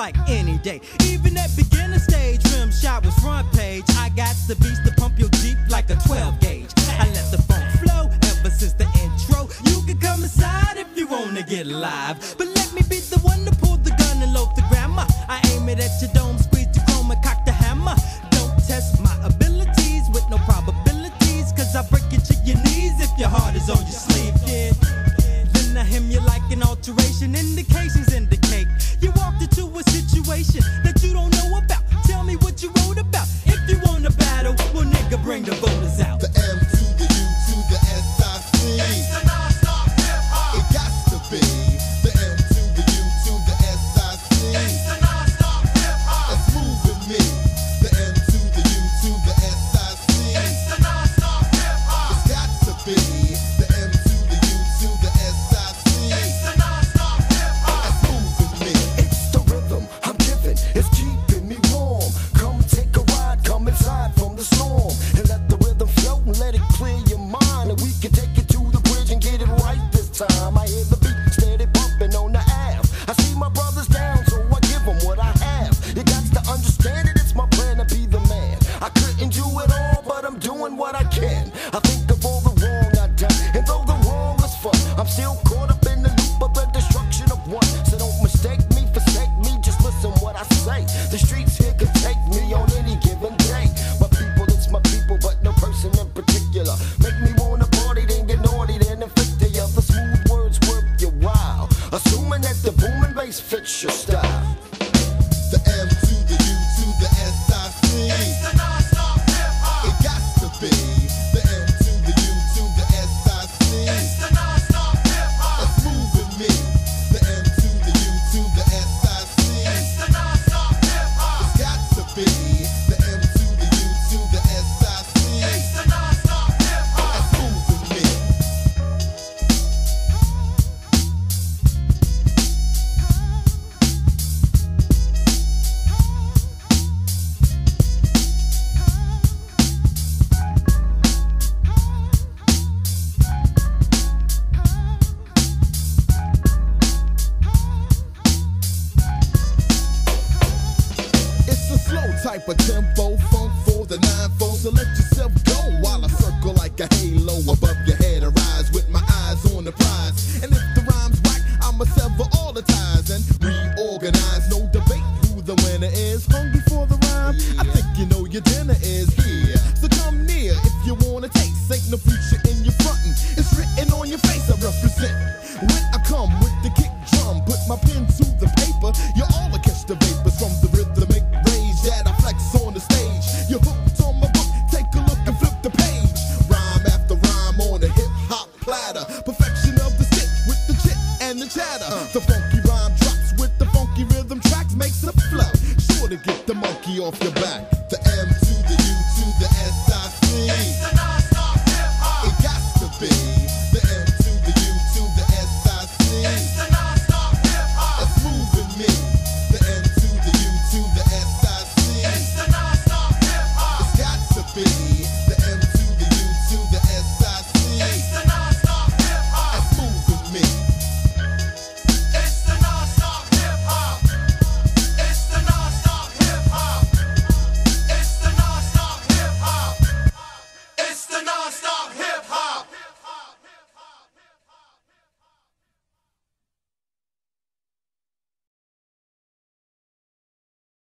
like any day. Even at beginner stage, rim shot was front page. I got the beats to pump your Jeep like a 12 gauge. I let the funk flow ever since the intro. You can come inside if you wanna get live, but let me be the one to pull the gun and load the grammar. I aim it at your dome, squeeze the chrome and cock the hammer. Don't test my abilities with no probabilities, cause I break it to your knees if your heart is on your sleeve, kid. Then I him you like an alteration. Indications indicate you walked into a situation that you don't know about. Tell me what you wrote about. If you want to battle, well nigga, bring the voters out. The M to the U to the SIC. It's the non-stop hip-hop. It got to be. The M to the U to the SIC. It's the non-stop hip-hop. That's moving me. The M to the U to the SIC. It's the non-stop hip-hop. It's got to be. The M to the U to the SIC. It's the non-stop hip-hop. That's moving me. It's the rhythm I'm giving, it's keeping me warm. Come take a ride, come inside from the storm, and let the rhythm flow and let it clear your mind. And we can take it to the bridge and get it right this time. I hear the beat steady bumping on the Ave. I see my brothers down, so I give them what I have. You got to understand it, it's my plan to be the man. I couldn't do it all, but I'm doing what I can. I think of all the wrong I done, and though the wrong was fun, I'm still caught up in the loop of the destruction of one. So don't mistake me, forsake me, just listen what I say. The streets here can take me on any given day. My people, it's my people, but no person in particular. Make me wanna party, then get naughty, then inflict the other smooth words worth your while. Assuming that the booming bass fits your style. The M to the U to the SIC. It's the non-stop hip-hop. It got to be. The M to the U to the SIC. It's the non-stop hip-hop. That's moving me. The M to the U to the SIC. It's the non-stop hip-hop. It's got to be. The M to the U to the SIC. It's the non-stop hip-hop. That's moving me. It's a slow type of tempo, funk for the 9-4. So let yourself go while I circle like a halo above your head. I rise with my eyes on the prize. And if the rhyme's whack, I'ma sever all the ties and reorganize. No debate who the winner is. Hungry for the rhyme? I think you know your dinner is here. So come near if you wanna taste. Ain't no future in your frontin'. It's written on your face. I represent. When I come with the kick drum, put my pen to the paper. You all will catch the vapors from the rhythmic rage that I flex on the stage. You're hooked on my book, take a look and flip the page. Rhyme after rhyme on a hip-hop platter. Perfection of the stick with the chit and the chatter. The funky rhyme drops with the funky rhythm tracks makes a flow. Sure to get the monkey off your back. The M to the U to the SIC. It's the non-stop hip-hop. It got to be. The M to the U to the SIC. It's the non-stop hip-hop. That's moving me. The M to the U to the SIC. It's the non-stop hip-hop. It's got to be.